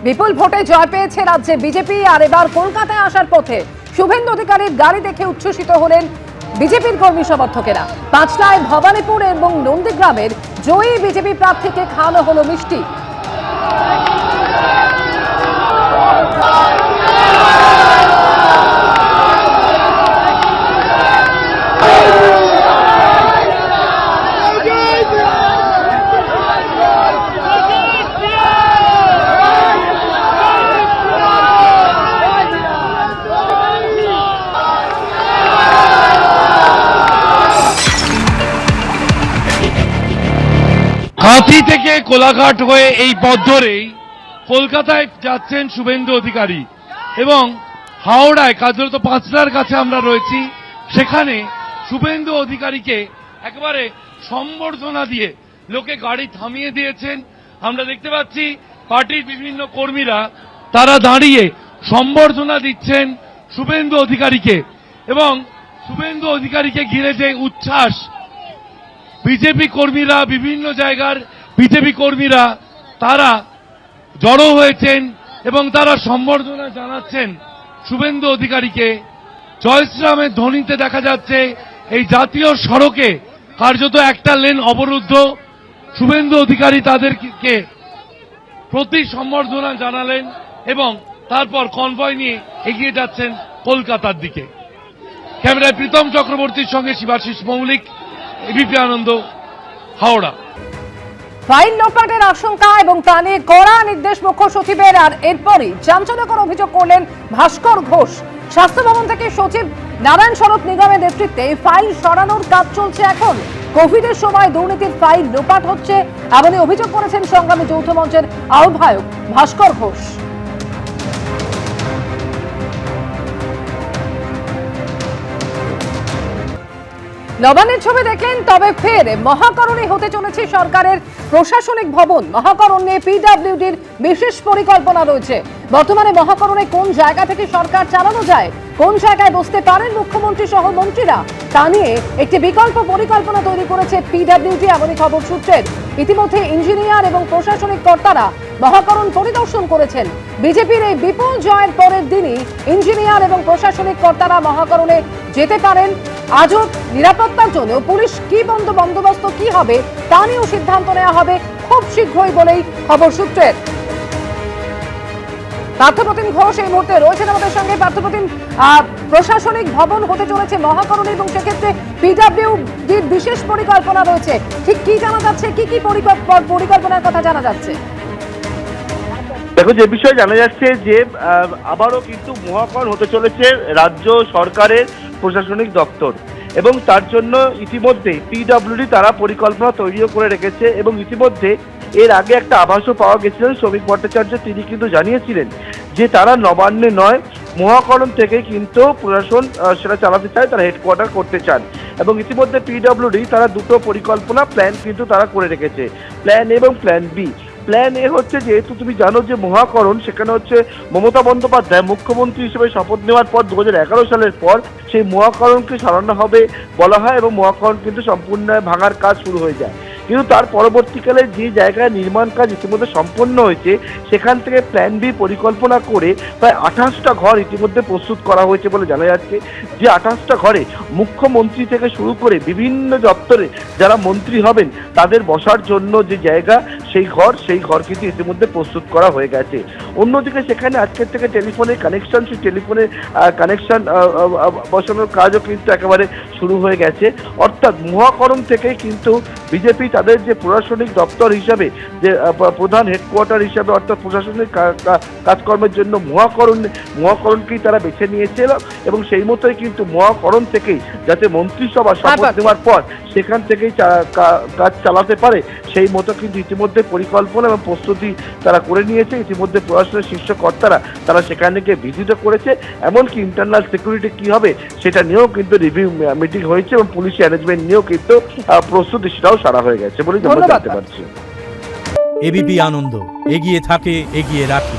বিপুল ভোটে জয় পেয়েছে রাজ্যে বিজেপি। আর এবার কলকাতায় আসার পথে শুভেন্দু অধিকারীর গাড়ি দেখে উচ্ছ্বসিত হলেন বিজেপির কর্মী সমর্থকেরা। পাঁচলায় ভবানীপুর এবং নন্দীগ্রামের জয়ী বিজেপি প্রার্থীকে খাওয়ানো হলো মিষ্টি। কাঁথি থেকে কোলাঘাট হয়ে এই পথ ধরেই কলকাতায় যাচ্ছেন শুভেন্দু অধিকারী এবং হাওড়ায় কার্যত পাঁচলার কাছে আমরা রয়েছি। সেখানে শুভেন্দু অধিকারীকে একেবারে সম্বর্ধনা দিয়ে লোকে গাড়ি থামিয়ে দিয়েছেন। আমরা দেখতে পাচ্ছি পার্টির বিভিন্ন কর্মীরা তারা দাঁড়িয়ে সম্বর্ধনা দিচ্ছেন শুভেন্দু অধিকারীকে এবং শুভেন্দু অধিকারীকে ঘিরে যে উচ্ছ্বাস, বিজেপি কর্মীরা, বিভিন্ন জায়গার বিজেপি কর্মীরা তারা জড়ো হয়েছেন এবং তারা সম্বর্ধনা জানাচ্ছেন শুভেন্দু অধিকারীকে। জয় শ্রীরামের ধ্বনিতে দেখা যাচ্ছে এই জাতীয় সড়কে কার্যত একটা লেন অবরুদ্ধ। শুভেন্দু অধিকারী তাদেরকে প্রতি সম্বর্ধনা জানালেন এবং তারপর কনভয় নিয়ে এগিয়ে যাচ্ছেন কলকাতার দিকে। ক্যামেরায় প্রীতম চক্রবর্তীর সঙ্গে শিবাশিস মৌলিক, এবিপি আনন্দ, হাওড়া। ফাইল লোপাটের আশঙ্কা এবং তা নিয়ে কড়া নির্দেশ মুখ্য সচিবের। আর এরপরই চাঞ্চল্যকর অভিযোগ করলেন ভাস্কর ঘোষ। স্বাস্থ্য ভবন থেকে সচিব নারায়ণ শরৎ নিগমের নেতৃত্বে ফাইল সরানোর কাজ চলছে। এখন কোভিডের সময় দুর্নীতির ফাইল লোপাট হচ্ছে, এমনই অভিযোগ করেছেন সংগ্রামী যৌথ মঞ্চের আহ্বায়ক ভাস্কর ঘোষ। নবান্নের ছবি দেখলেন, তবে ফের মহাকরণে হতে চলেছে সরকারের প্রশাসনিক ভবন। মহাকরণে পিডব্লিউডির বিশেষ পরিকল্পনা রয়েছে। বর্তমানে মহাকরণে কোন জায়গা থেকে সরকার চালানো যায়, কোন জায়গায় বসতে পারেন মুখ্যমন্ত্রী সহ মন্ত্রীরা, তা নিয়ে একটি বিকল্প পরিকল্পনা তৈরি করেছে পিডব্লিউডি, এমনই খবর সূত্রের। ইতিমধ্যে ইঞ্জিনিয়ার এবং প্রশাসনিক কর্তারা মহাকরণ পরিদর্শন করেছেন। বিজেপির এই বিপুল জয়ের পরের দিনই ইঞ্জিনিয়ার এবং প্রশাসনিক কর্তারা মহাকরণে যেতে পারেন। আজও নিরাপত্তার জন্য পুলিশ কি বন্দোবস্ত কি হবে তা নিয়েও সিদ্ধান্ত নেওয়া হবে খুব শীঘ্রই বলেই খবর সূত্রের। পার্থপ্রতিম ঘোষ এই মুহূর্তে রয়েছেন আমাদের সঙ্গে। পার্থপ্রতিম, প্রশাসনিক ভবন হতে চলেছে মহাকরণে এবং সেক্ষেত্রে পিডব্লিউডির বিশেষ পরিকল্পনা রয়েছে। ঠিক কি জানা যাচ্ছে, কি কি পরিকল্পনার কথা জানা যাচ্ছে? দেখো, যে বিষয়ে জানা যাচ্ছে যে আবারও কিন্তু মহাকরণ হতে চলেছে রাজ্য সরকারের প্রশাসনিক দপ্তর এবং তার জন্য ইতিমধ্যে পিডব্লিউডি তারা পরিকল্পনা তৈরিও করে রেখেছে এবং ইতিমধ্যে এর আগে একটা আভাসও পাওয়া গেছিল। শ্রমিক ভট্টাচার্য তিনি কিন্তু জানিয়েছিলেন যে তারা নবান্নে নয়, মহাকরণ থেকে কিন্তু প্রশাসন সেটা চালাতে চায়, তারা হেডকোয়ার্টার করতে চান এবং ইতিমধ্যে পিডব্লিউডি তারা দুটো পরিকল্পনা প্ল্যান কিন্তু তারা করে রেখেছে, প্ল্যান এ এবং প্ল্যান বি। প্ল্যান এ হচ্ছে, যেহেতু তুমি জানো যে মহাকরণ সেখানে হচ্ছে মমতা বন্দ্যোপাধ্যায় মুখ্যমন্ত্রী হিসেবে শপথ নেওয়ার পর 2011 সালের পর সেই মহাকরণকে সরানো হবে বলা হয় এবং মহাকরণ কিন্তু সম্পূর্ণ ভাঙার কাজ শুরু হয়ে যায়। কিন্তু তার পরবর্তীকালে যে জায়গায় নির্মাণ কাজ ইতিমধ্যে সম্পন্ন হয়েছে সেখান থেকে প্ল্যান বি পরিকল্পনা করে প্রায় 28টা ঘর ইতিমধ্যে প্রস্তুত করা হয়েছে বলে জানা যাচ্ছে। যে 28টা ঘরে মুখ্যমন্ত্রী থেকে শুরু করে বিভিন্ন দপ্তরে যারা মন্ত্রী হবেন তাদের বসার জন্য যে জায়গা, সেই ঘর কিন্তু ইতিমধ্যে প্রস্তুত করা হয়ে গেছে। অন্যদিকে সেখানে আজকের থেকে টেলিফোনের কানেকশন, সেই টেলিফোনের কানেকশন বসানোর কাজও কিন্তু একেবারে শুরু হয়ে গেছে। অর্থাৎ মহাকরণ থেকেই কিন্তু বিজেপি তাদের যে প্রশাসনিক দপ্তর হিসাবে, যে প্রধান হেডকোয়ার্টার হিসাবে অর্থাৎ প্রশাসনিক কাজকর্মের জন্য মহাকরণকেই তারা বেছে নিয়েছিল এবং সেই মতোই কিন্তু মহাকরণ থেকেই যাতে মন্ত্রিসভা শপথ নেওয়ার পর সেখান থেকেই কাজ চালাতে পারে সেই মতো কিন্তু ইতিমধ্যে পরিকল্পনা এবং প্রস্তুতি তারা করে নিয়েছে। ইতিমধ্যে প্রশাসনের শীর্ষ কর্তারা তারা সেখানে গিয়ে ভিজিটও করেছে, এমনকি ইন্টারনাল সিকিউরিটি কি হবে সেটা নিয়েও কিন্তু রিভিউ মিটিং হয়েছে এবং পুলিশ অ্যারেঞ্জমেন্ট নিয়েও কিন্তু প্রস্তুতি সেটাও সারা হয়ে গেছে বলে জানতে পারছি। এবিপি আনন্দ, এগিয়ে থাকে, এগিয়ে রাখে।